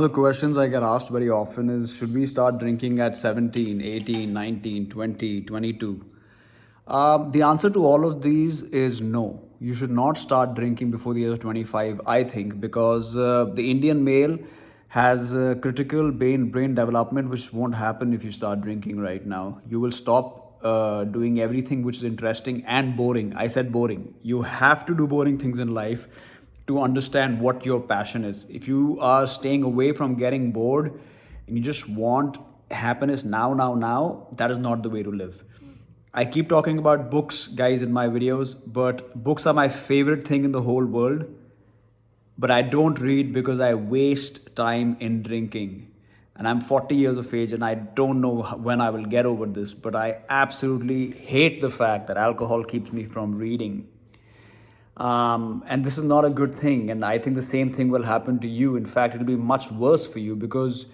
The questions I get asked very often is, should we start drinking at 17, 18, 19, 20, 22? The answer to all of these is no. You should not start drinking before the age of 25, I think, because the Indian male has critical brain development, which won't happen if you start drinking right now. You will stop doing everything which is interesting and boring. I said boring. You have to do boring things in life to understand what your passion is. If you are staying away from getting bored and you just want happiness now, that is not the way to live. I keep talking about books, guys, in my videos, but books are my favorite thing in the whole world. But I don't read because I waste time in drinking. And I'm 40 years of age and I don't know when I will get over this, but I absolutely hate the fact that alcohol keeps me from reading. And this is not a good thing. And I think the same thing will happen to you. In fact, it'll be much worse for you because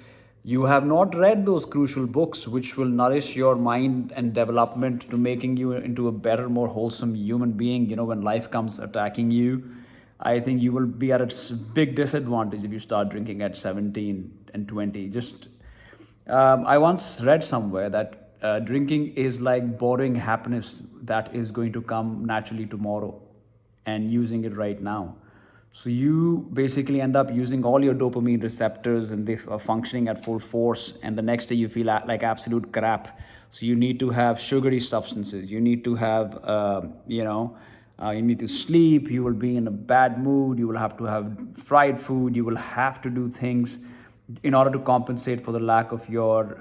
you have not read those crucial books which will nourish your mind and development to making you into a better, more wholesome human being. You know, when life comes attacking you, I think you will be at a big disadvantage if you start drinking at 17 and 20. I once read somewhere that drinking is like borrowing happiness that is going to come naturally tomorrow and using it right now. So you basically end up using all your dopamine receptors and they are functioning at full force. And the next day you feel like absolute crap. So you need to have sugary substances. You need to have, you need to sleep. You will be in a bad mood. You will have to have fried food. You will have to do things in order to compensate for the lack of your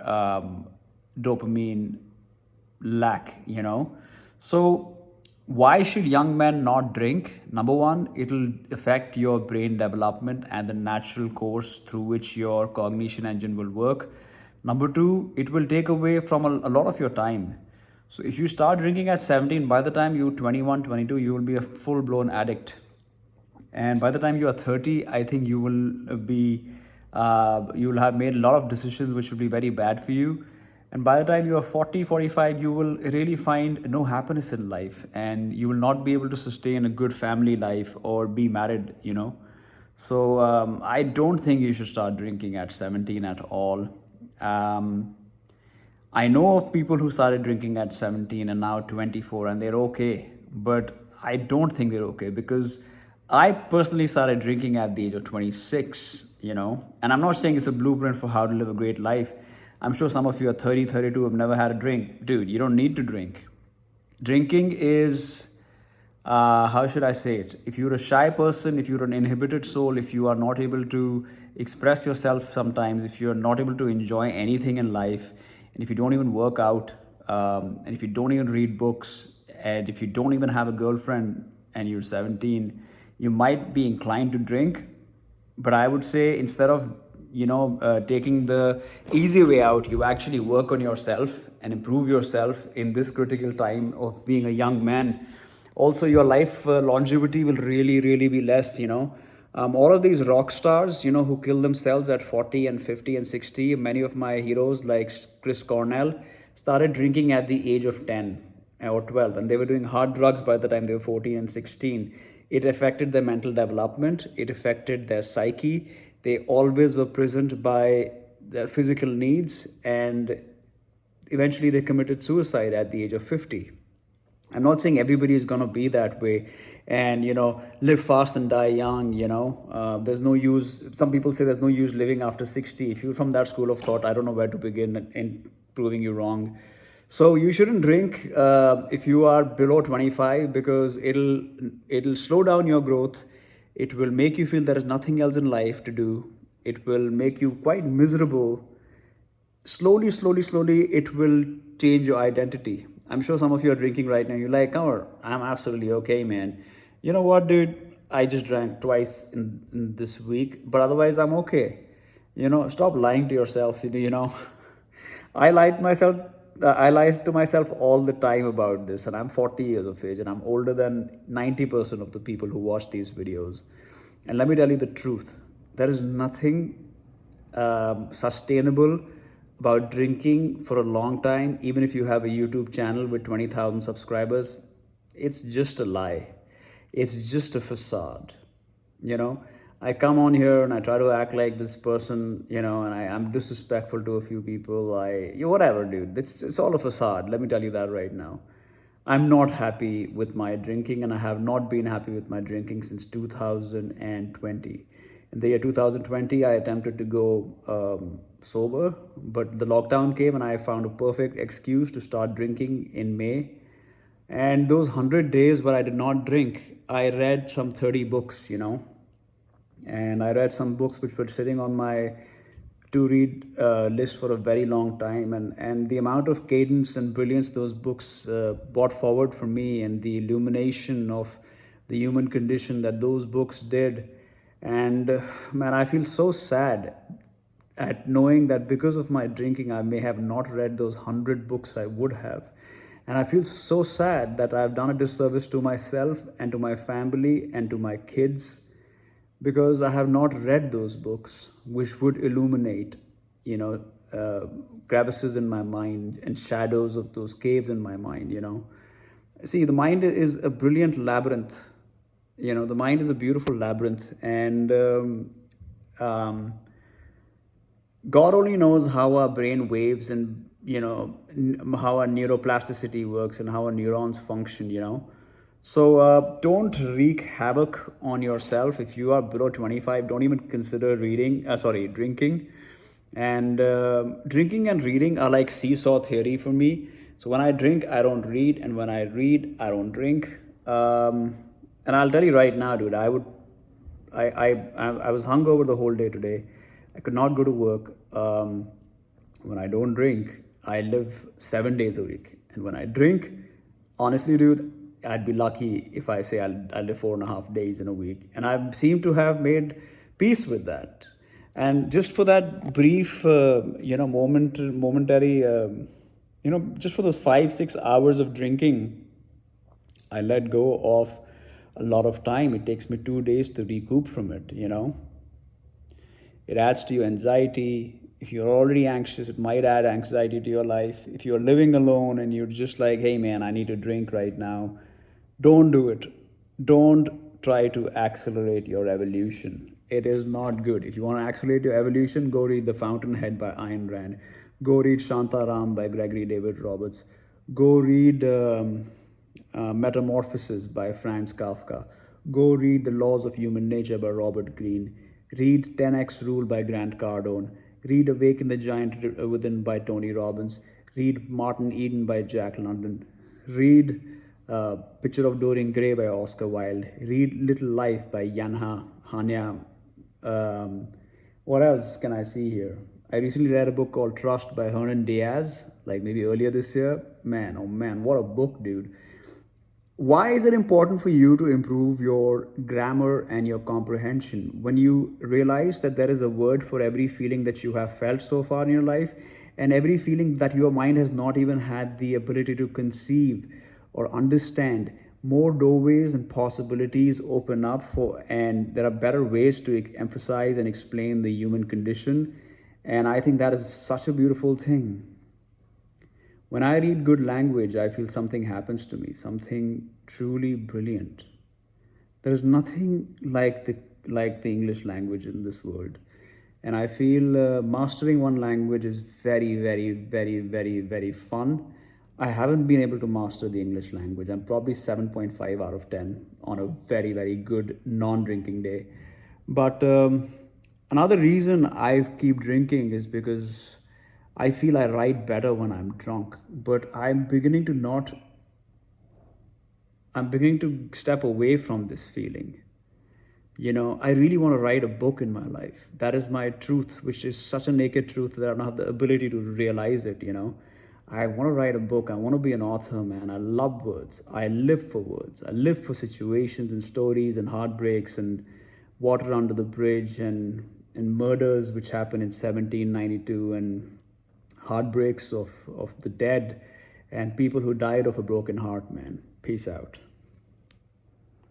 dopamine lack. So why should young men not drink? Number one, it'll affect your brain development and the natural course through which your cognition engine will work. Number two, it will take away from a lot of your time. So if you start drinking at 17, by the time you're 21, 22, you will be a full blown addict. And by the time you are 30, I think you will have made a lot of decisions which will be very bad for you. And by the time you are 40, 45, you will really find no happiness in life and you will not be able to sustain a good family life or be married. So I don't think you should start drinking at 17 at all. Um, I know of people who started drinking at 17 and now 24 and they're okay, but I don't think they're okay because I personally started drinking at the age of 26, and I'm not saying it's a blueprint for how to live a great life. I'm sure some of you are 30, 32, have never had a drink. Dude, you don't need to drink. Drinking is, how should I say it? If you're a shy person, if you're an inhibited soul, if you are not able to express yourself sometimes, if you're not able to enjoy anything in life, and if you don't even work out, and if you don't even read books, and if you don't even have a girlfriend and you're 17, you might be inclined to drink. But I would say instead of taking the easy way out, you actually work on yourself and improve yourself in this critical time of being a young man. Also, your life longevity will really be less. All of these rock stars who kill themselves at 40 and 50 and 60, many of my heroes like Chris Cornell started drinking at the age of 10 or 12, and they were doing hard drugs by the time they were 14 and 16. It affected their mental development, it affected their psyche. They always were present by their physical needs, and eventually they committed suicide at the age of 50. I'm not saying everybody is going to be that way and live fast and die young. There's no use. Some people say there's no use living after 60. If you're from that school of thought, I don't know where to begin in proving you wrong. So you shouldn't drink if you are below 25 because it'll slow down your growth. It will make you feel there is nothing else in life to do. It will make you quite miserable. Slowly, it will change your identity. I'm sure some of you are drinking right now. You're like, oh, I'm absolutely okay, man. You know what, dude? I just drank twice in this week, but otherwise I'm okay. Stop lying to yourself. I lied myself. I lie to myself all the time about this, and I'm 40 years of age, and I'm older than 90% of the people who watch these videos. And let me tell you the truth: there is nothing sustainable about drinking for a long time. Even if you have a YouTube channel with 20,000 subscribers, it's just a lie. It's just a facade. you know I come on here and I try to act like this person, and I'm disrespectful to a few people. Whatever, dude. It's all a facade. Let me tell you that right now. I'm not happy with my drinking, and I have not been happy with my drinking since 2020. In the year 2020, I attempted to go sober, but the lockdown came and I found a perfect excuse to start drinking in May. And those 100 days where I did not drink, I read some 30 books. And I read some books which were sitting on my to read list for a very long time, and the amount of cadence and brilliance those books brought forward for me, and the illumination of the human condition that those books did. And man, I feel so sad at knowing that because of my drinking I may have not read those 100 books I would have. And I feel so sad that I've done a disservice to myself and to my family and to my kids, because I have not read those books which would illuminate, you know, crevices in my mind and shadows of those caves in my mind. See, the mind is a brilliant labyrinth. The mind is a beautiful labyrinth, and God only knows how our brain waves and how our neuroplasticity works and how our neurons function. So don't wreak havoc on yourself. If you are below 25, don't even consider drinking. And drinking and reading are like seesaw theory for me. So when I drink, I don't read, and when I read, I don't drink. And I'll tell you right now, dude, I was hungover the whole day today. I could not go to work. When I don't drink, I live 7 days a week. And when I drink, honestly, dude, I'd be lucky if I say I'll live 4.5 days in a week. And I seem to have made peace with that. And just for that brief, momentary, just for those 5-6 hours of drinking, I let go of a lot of time. It takes me 2 days to recoup from it. It adds to your anxiety. If you're already anxious, it might add anxiety to your life. If you're living alone and you're just like, hey man, I need to drink right now, don't do it. Don't try to accelerate your evolution. It is not good. If you want to accelerate your evolution, go read The Fountainhead by Ayn Rand. Go read Shantaram by Gregory David Roberts. Go read Metamorphosis by Franz Kafka. Go read The Laws of Human Nature by Robert Greene. Read 10X Rule by Grant Cardone. Read Awaken the Giant Within by Tony Robbins. Read Martin Eden by Jack London. Read Picture of Dorian Gray by Oscar Wilde. Read Little Life by Yanha Hanya. What else can I see here? I recently read a book called Trust by Hernan Diaz, like maybe earlier this year. Man, oh man, what a book, dude. Why is it important for you to improve your grammar and your comprehension? When you realize that there is a word for every feeling that you have felt so far in your life, and every feeling that your mind has not even had the ability to conceive or understand, more doorways and possibilities open up and there are better ways to emphasize and explain the human condition. And I think that is such a beautiful thing. When I read good language, I feel something happens to me, something truly brilliant. There is nothing like the English language in this world. And I feel mastering one language is very, very, very, very, very fun. I haven't been able to master the English language. I'm probably 7.5 out of 10 on a very, very good non-drinking day. But another reason I keep drinking is because I feel I write better when I'm drunk. But I'm beginning to step away from this feeling. I really want to write a book in my life. That is my truth, which is such a naked truth that I don't have the ability to realize it. I want to write a book. I want to be an author, man. I love words. I live for words. I live for situations and stories and heartbreaks and water under the bridge and murders which happened in 1792 and heartbreaks of the dead and people who died of a broken heart, man. Peace out.